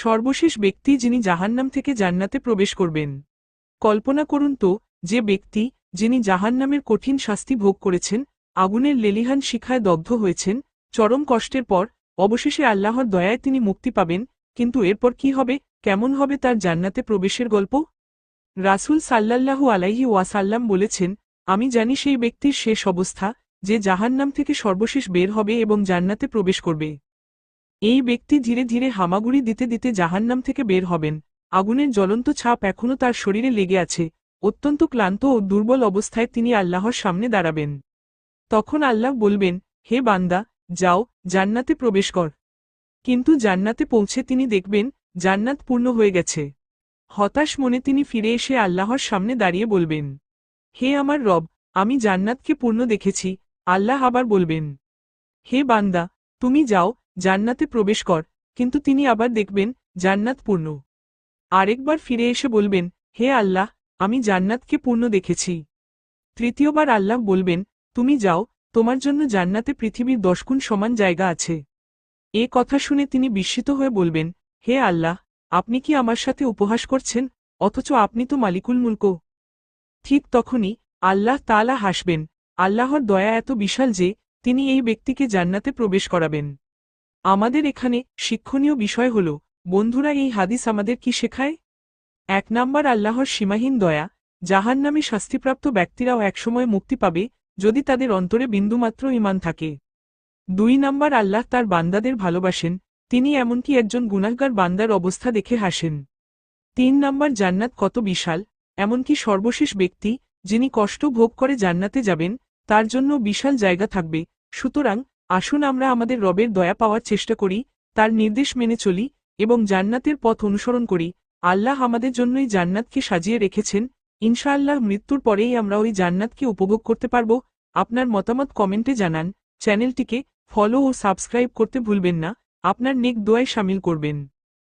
সর্বশেষ ব্যক্তি যিনি জাহান্নাম থেকে জান্নাতে প্রবেশ করবেন। কল্পনা করুন তো, যে ব্যক্তি যিনি জাহান্নামের কঠিন শাস্তি ভোগ করেছেন, আগুনের লেলিহান শিখায় দগ্ধ হয়েছেন, চরম কষ্টের পর অবশেষে আল্লাহর দয়ায় তিনি মুক্তি পাবেন, কিন্তু এরপর কি হবে, কেমন হবে তার জান্নাতে প্রবেশের গল্প? রাসূল সাল্লাল্লাহু আলাইহি ওয়াসাল্লাম বলেছেন, আমি জানি সেই ব্যক্তির শেষ অবস্থা, যে জাহান্নাম থেকে সর্বশেষ বের হবে এবং জান্নাতে প্রবেশ করবে। এই ব্যক্তি ধীরে ধীরে হামাগুড়ি দিতে দিতে জাহান্নাম থেকে বের হবেন। আগুনের জ্বলন্ত ছাপ এখনও তার শরীরে লেগে আছে। অত্যন্ত ক্লান্ত ও দুর্বল অবস্থায় তিনি আল্লাহর সামনে দাঁড়াবেন। তখন আল্লাহ বলবেন, হে বান্দা, যাও, জান্নাতে প্রবেশ কর। কিন্তু জান্নাতে পৌঁছে তিনি দেখবেন, জান্নাত পূর্ণ হয়ে গেছে। হতাশ মনে তিনি ফিরে এসে আল্লাহর সামনে দাঁড়িয়ে বলবেন, হে আমার রব, আমি জান্নাতকে পূর্ণ দেখেছি। আল্লাহ আবার বলবেন, হে বান্দা, তুমি যাও, জান্নাতে প্রবেশ কর। কিন্তু তিনি আবার দেখবেন, জান্নাত পূর্ণ। আরেকবার ফিরে এসে বলবেন, হে আল্লাহ, আমি জান্নাতকে পূর্ণ দেখেছি। তৃতীয়বার আল্লাহ বলবেন, তুমি যাও, তোমার জন্য জান্নাতে পৃথিবীর 10 গুণ সমান জায়গা আছে। এ কথা শুনে তিনি বিস্মিত হয়ে বলবেন, হে আল্লাহ, আপনি কি আমার সাথে উপহাস করছেন? অথচ আপনি তো মালিকুল মুলক। ঠিক তখনই আল্লাহ তাআলা হাসবেন। আল্লাহর দয়া এত বিশাল যে তিনি এই ব্যক্তিকে জান্নাতে প্রবেশ করাবেন। আমাদের এখানে শিক্ষণীয় বিষয় হল, বন্ধুরা, এই হাদিস আমাদের কি শেখায়? 1 নাম্বার, আল্লাহর সীমাহীন দয়া। জাহান্নামে শাস্তিপ্রাপ্ত ব্যক্তিরাও একসময় মুক্তি পাবে, যদি তাদের অন্তরে বিন্দুমাত্র ঈমান থাকে। 2 নাম্বার, আল্লাহ তার বান্দাদের ভালোবাসেন, তিনি এমনকি একজন গুনাহগার বান্দার অবস্থা দেখে হাসেন। 3 নাম্বার, জান্নাত কত বিশাল, এমনকি সর্বশেষ ব্যক্তি যিনি কষ্ট ভোগ করে জান্নাতে যাবেন, তার জন্য বিশাল জায়গা থাকবে। সুতরাং আসুন আমরা আমাদের রবের দয়া পাওয়ার চেষ্টা করি, তার নির্দেশ মেনে চলি এবং জান্নাতের পথ অনুসরণ করি। আল্লাহ আমাদের জন্যই জান্নাতকে সাজিয়ে রেখেছেন। ইনশাআল্লাহ মৃত্যুর পরেই আমরা ওই জান্নাতকে উপভোগ করতে পারব। আপনার মতামত কমেন্টে জানান। চ্যানেলটিকে ফলো ও সাবস্ক্রাইব করতে ভুলবেন না। আপনার নেক দোয়ায় শামিল করবেন।